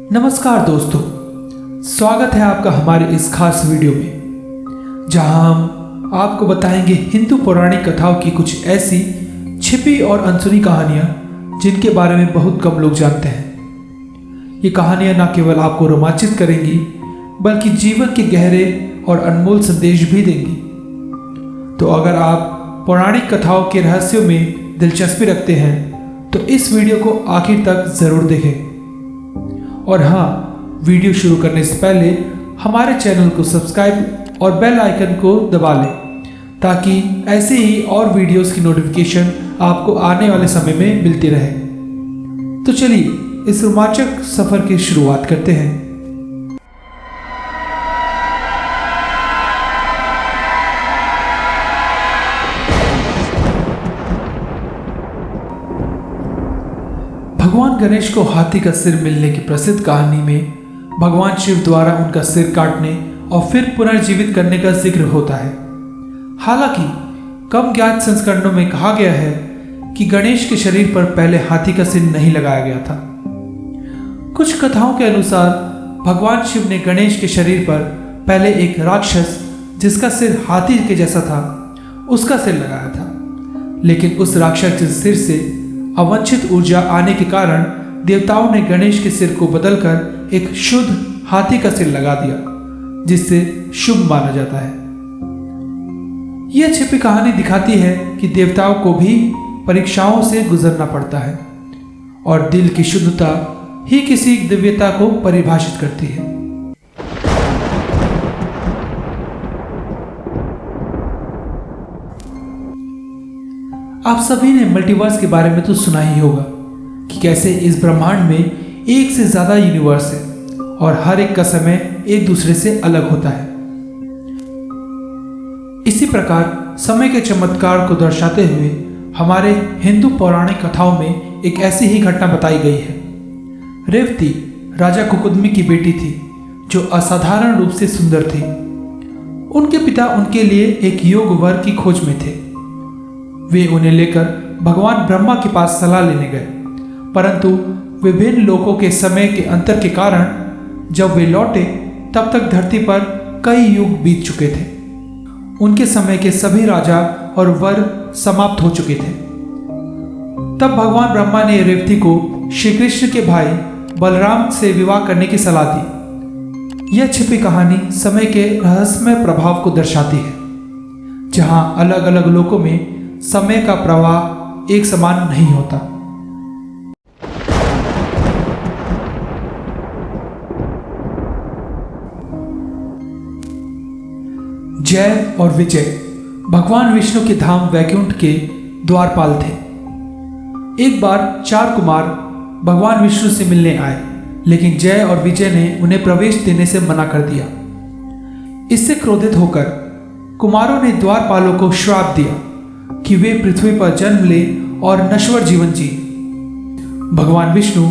नमस्कार दोस्तों, स्वागत है आपका हमारे इस खास वीडियो में, जहां हम आपको बताएंगे हिंदू पौराणिक कथाओं की कुछ ऐसी छिपी और अनसुनी कहानियां जिनके बारे में बहुत कम लोग जानते हैं। ये कहानियां न केवल आपको रोमांचित करेंगी बल्कि जीवन के गहरे और अनमोल संदेश भी देंगी। तो अगर आप पौराणिक कथाओं के रहस्यों में दिलचस्पी रखते हैं तो इस वीडियो को आखिर तक ज़रूर देखें। और हाँ, वीडियो शुरू करने से पहले हमारे चैनल को सब्सक्राइब और बेल आइकन को दबा लें ताकि ऐसे ही और वीडियोस की नोटिफिकेशन आपको आने वाले समय में मिलती रहे। तो चलिए इस रोमांचक सफर की शुरुआत करते हैं। भगवान गणेश को हाथी का सिर मिलने की प्रसिद्ध कहानी में भगवान शिव द्वारा उनका सिर काटने और फिर पुनर्जीवित करने का जिक्र होता है। हालांकि कम ज्ञात संस्करणों में कहा गया है कि गणेश के शरीर पर पहले हाथी का सिर नहीं लगाया गया था। कुछ कथाओं के अनुसार भगवान शिव ने गणेश के शरीर पर पहले एक राक्षस जिसका सिर हाथी के जैसा था उसका सिर लगाया था, लेकिन उस राक्षस के सिर से अवांछित ऊर्जा आने के कारण देवताओं ने गणेश के सिर को बदलकर एक शुद्ध हाथी का सिर लगा दिया, जिससे शुभ माना जाता है। यह छिपी कहानी दिखाती है कि देवताओं को भी परीक्षाओं से गुजरना पड़ता है और दिल की शुद्धता ही किसी दिव्यता को परिभाषित करती है। आप सभी ने मल्टीवर्स के बारे में तो सुना ही होगा कि कैसे इस ब्रह्मांड में एक से ज्यादा यूनिवर्स है और हर एक का समय एक दूसरे से अलग होता है। इसी प्रकार समय के चमत्कार को दर्शाते हुए हमारे हिंदू पौराणिक कथाओं में एक ऐसी ही घटना बताई गई है। रेवती राजा कुकुदमी की बेटी थी जो असाधारण रूप से सुंदर थी। उनके पिता उनके लिए एक योग्य वर की खोज में थे। वे उन्हें लेकर भगवान ब्रह्मा के पास सलाह लेने गए, परंतु विभिन्न लोकों के समय के अंतर के कारण जब वे लौटे तब तक धरती पर कई युग बीत चुके थे। उनके समय के सभी राजा और वर समाप्त हो चुके थे। तब भगवान ब्रह्मा ने रेवती को श्री कृष्ण के भाई बलराम से विवाह करने की सलाह दी। यह छिपी कहानी समय के रहस्यमय प्रभाव को दर्शाती है, जहां अलग अलग लोकों में समय का प्रवाह एक समान नहीं होता। जय और विजय भगवान विष्णु के धाम वैकुंठ के द्वारपाल थे। एक बार 4 कुमार भगवान विष्णु से मिलने आए, लेकिन जय और विजय ने उन्हें प्रवेश देने से मना कर दिया। इससे क्रोधित होकर कुमारों ने द्वारपालों को श्राप दिया कि वे पृथ्वी पर जन्म ले और नश्वर जीवन जी। भगवान विष्णु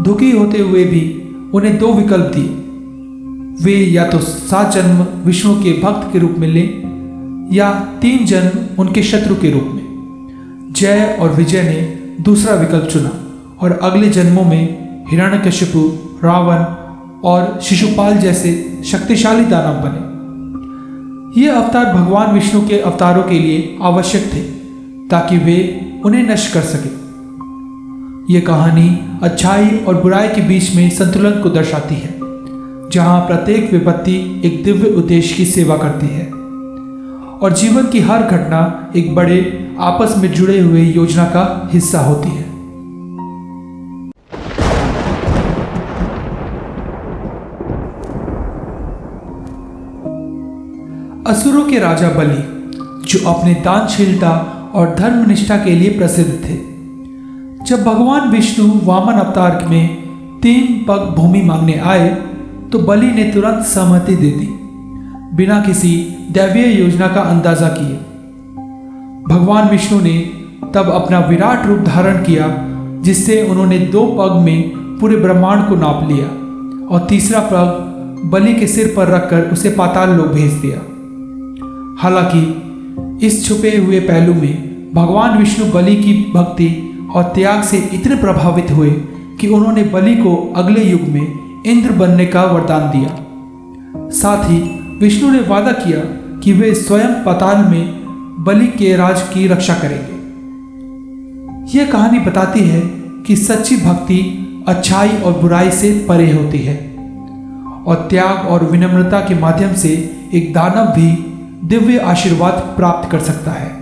दुखी होते हुए भी उन्हें 2 विकल्प दिए। वे या तो 7 जन्म विष्णु के भक्त के रूप में लें या 3 जन्म उनके शत्रु के रूप में। जय और विजय ने दूसरा विकल्प चुना और अगले जन्मों में हिरण्यकशिपु, रावण और शिशुपाल जैसे शक्तिशाली दानव बने। ये अवतार भगवान विष्णु के अवतारों के लिए आवश्यक थे ताकि वे उन्हें नष्ट कर सके। ये कहानी अच्छाई और बुराई के बीच में संतुलन को दर्शाती है, जहां प्रत्येक विपत्ति एक दिव्य उद्देश्य की सेवा करती है और जीवन की हर घटना एक बड़े आपस में जुड़े हुए योजना का हिस्सा होती है। असुरों के राजा बलि, जो अपने दानशीलता और धर्मनिष्ठा के लिए प्रसिद्ध थे, जब भगवान विष्णु वामन अवतार में 3 पग भूमि मांगने आए तो बलि ने तुरंत सहमति दे दी, बिना किसी दैवीय योजना का अंदाजा किए। भगवान विष्णु ने तब अपना विराट रूप धारण किया, जिससे उन्होंने 2 पग में पूरे ब्रह्मांड को नाप लिया और तीसरा पग बलि के सिर पर रखकर उसे पाताल लोक भेज दिया। हालांकि इस छुपे हुए पहलू में भगवान विष्णु बलि की भक्ति और त्याग से इतने प्रभावित हुए कि उन्होंने बलि को अगले युग में इंद्र बनने का वरदान दिया। साथ ही विष्णु ने वादा किया कि वे स्वयं पाताल में बलि के राज की रक्षा करेंगे। यह कहानी बताती है कि सच्ची भक्ति अच्छाई और बुराई से परे होती है और त्याग और विनम्रता के माध्यम से एक दानव भी दिव्य आशीर्वाद प्राप्त कर सकता है।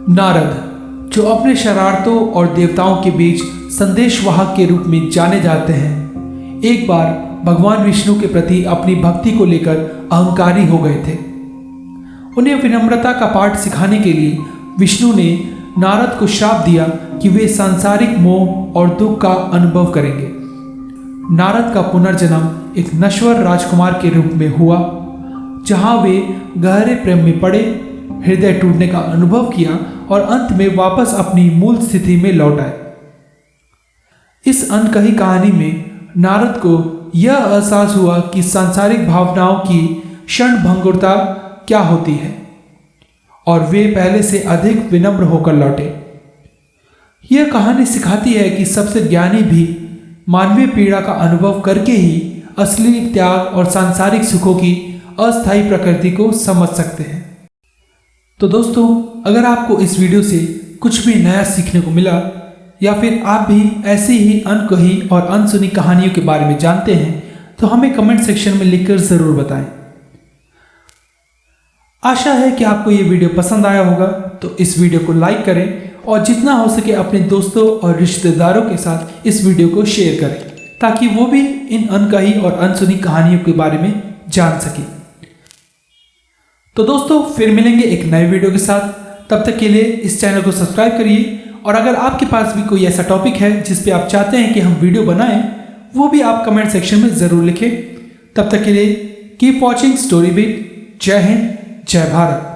नारद, जो अपने शरारतों और देवताओं के बीच संदेशवाहक के रूप में जाने जाते हैं, एक बार भगवान विष्णु के प्रति अपनी भक्ति को लेकर अहंकारी हो गए थे। उन्हें विनम्रता का पाठ सिखाने के लिए विष्णु ने नारद को श्राप दिया कि वे सांसारिक मोह और दुख का अनुभव करेंगे। नारद का पुनर्जन्म एक नश्वर राजकुमार के रूप में हुआ, जहां वे गहरे प्रेम में पड़े, हृदय टूटने का अनुभव किया और अंत में वापस अपनी मूल स्थिति में लौट आए। इस अनकही कहानी में नारद को यह एहसास हुआ कि सांसारिक भावनाओं की क्षणभंगुरता क्या होती है और वे पहले से अधिक विनम्र होकर लौटे। यह कहानी सिखाती है कि सबसे ज्ञानी भी मानवीय पीड़ा का अनुभव करके ही असली त्याग और सांसारिक सुखों की अस्थायी प्रकृति को समझ सकते हैं। तो दोस्तों, अगर आपको इस वीडियो से कुछ भी नया सीखने को मिला या फिर आप भी ऐसी ही अनकही और अनसुनी कहानियों के बारे में जानते हैं तो हमें कमेंट सेक्शन में लिखकर ज़रूर बताएं। आशा है कि आपको ये वीडियो पसंद आया होगा, तो इस वीडियो को लाइक करें और जितना हो सके अपने दोस्तों और रिश्तेदारों के साथ इस वीडियो को शेयर करें ताकि वो भी इन अनकही और अनसुनी कहानियों के बारे में जान सकें। तो दोस्तों, फिर मिलेंगे एक नए वीडियो के साथ। तब तक के लिए इस चैनल को सब्सक्राइब करिए और अगर आपके पास भी कोई ऐसा टॉपिक है जिस पे आप चाहते हैं कि हम वीडियो बनाएं, वो भी आप कमेंट सेक्शन में ज़रूर लिखें। तब तक के लिए कीप वॉचिंग स्टोरी बीट। जय हिंद, जय भारत।